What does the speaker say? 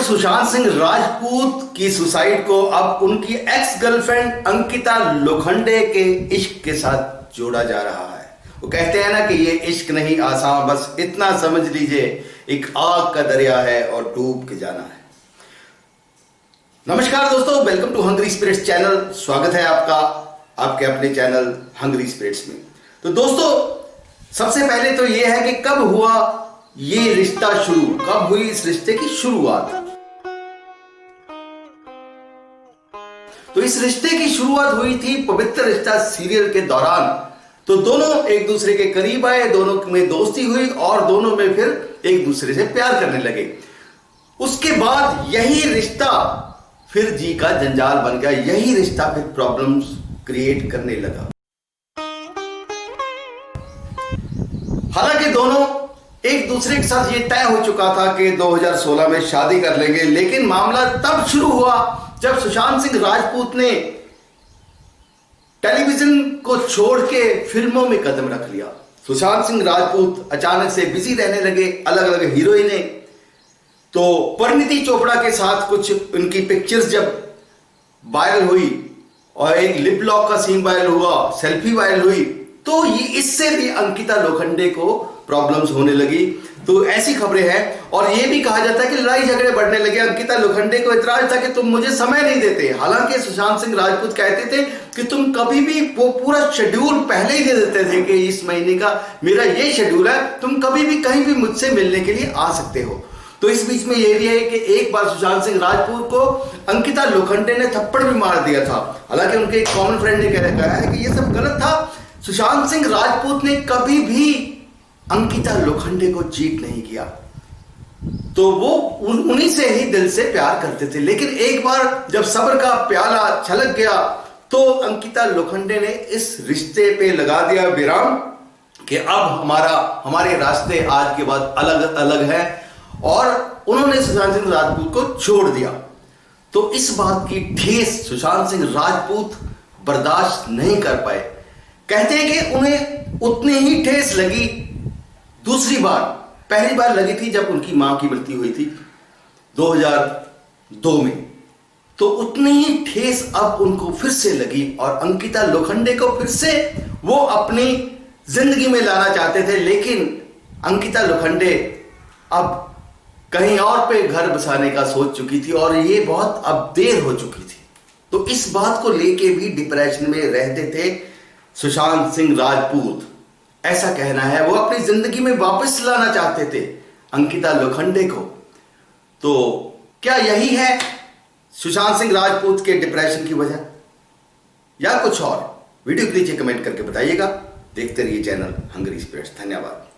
Actor Sushant Singh Rajput की suicide को अब उनकी एक्स गर्लफ्रेंड अंकिता लोखंडे के इश्क के साथ जोड़ा जा रहा है। वो कहते हैं ना कि ये इश्क नहीं आसान, बस इतना समझ लीजिए एक आग का दरिया है और डूब के जाना है। नमस्कार दोस्तों, welcome to hungry spirits channel. स्वागत है आपका आपके अपने चैनल हंग्री स्पिरिट्स में। तो दोस्तों, सबसे पहले तो ये है कि कब हुआ ये रिश्ता शुरू, कब हुई इस रिश्ते की शुरुआत। तो इस रिश्ते की शुरुआत हुई थी पवित्र रिश्ता सीरियल के दौरान। तो दोनों एक दूसरे के करीब आए, दोनों में दोस्ती हुई और दोनों में फिर एक दूसरे से प्यार करने लगे। उसके बाद यही रिश्ता फिर जी का जंजाल बन गया, यही रिश्ता फिर प्रॉब्लम्स क्रिएट करने लगा। हालांकि दोनों एक दूसरे के साथ ये तय हो चुका था कि 2016 में शादी कर लेंगे, लेकिन मामला तब शुरू हुआ जब सुशांत सिंह राजपूत ने टेलीविजन को छोड़ के फिल्मों में कदम रख लिया। सुशांत सिंह राजपूत अचानक से बिजी रहने लगे, अलग अलग हीरोइनें। तो परिणीति चोपड़ा के साथ कुछ उनकी पिक्चर्स जब वायरल हुई और एक लिप लॉक का सीन वायरल हुआ, सेल्फी वायरल हुई, तो ये इससे भी अंकिता लोखंडे को प्रॉब्लम्स होने लगी। तो ऐसी खबरें हैं और ये भी कहा जाता है कि लड़ाई झगड़े बढ़ने लगे। अंकिता लोखंडे को इतराज था कि तुम मुझे समय नहीं देते। हालांकि सुशांत सिंह राजपूत कहते थे कि तुम कभी भी वो पूरा शेड्यूल पहले ही दे देते थे कि इस महीने का मेरा ये शेड्यूल है, तुम कभी भी कहीं भी मुझसे मिलने के लिए आ सकते हो। तो इस बीच में ये भी है कि एक बार सुशांत सिंह राजपूत को अंकिता लोखंडे ने थप्पड़ भी मार दिया था। हालांकि उनके एक कॉमन फ्रेंड ने कहा है कि ये सब गलत था। सुशांत सिंह राजपूत ने कभी भी अंकिता लोखंडे को चीट नहीं किया, तो वो उन्हीं से ही दिल से प्यार करते थे। लेकिन एक बार जब सब्र का प्याला छलक गया तो अंकिता लोखंडे ने इस रिश्ते पे लगा दिया विराम कि अब हमारे रास्ते आज के बाद अलग अलग हैं, और उन्होंने सुशांत सिंह राजपूत को छोड़ दिया। तो इस बात की ठेस सुशांत सिंह राजपूत बर्दाश्त नहीं कर पाए। कहते हैं कि उन्हें उतनी ही ठेस लगी दूसरी बार। पहली बार लगी थी जब उनकी मां की मृत्यु हुई थी 2002 में, तो उतनी ही ठेस अब उनको फिर से लगी और अंकिता लोखंडे को फिर से वो अपनी जिंदगी में लाना चाहते थे। लेकिन अंकिता लोखंडे अब कहीं और पे घर बसाने का सोच चुकी थी और ये बहुत अब देर हो चुकी थी। तो इस बात को लेके भी डिप्रेशन में रहते थे सुशांत सिंह राजपूत। ऐसा कहना है वो अपनी जिंदगी में वापस लाना चाहते थे अंकिता लोखंडे को। तो क्या यही है सुशांत सिंह राजपूत के डिप्रेशन की वजह या कुछ और? वीडियो के नीचे कमेंट करके बताइएगा। देखते रहिए चैनल हंग्री स्पिरिट्स। धन्यवाद।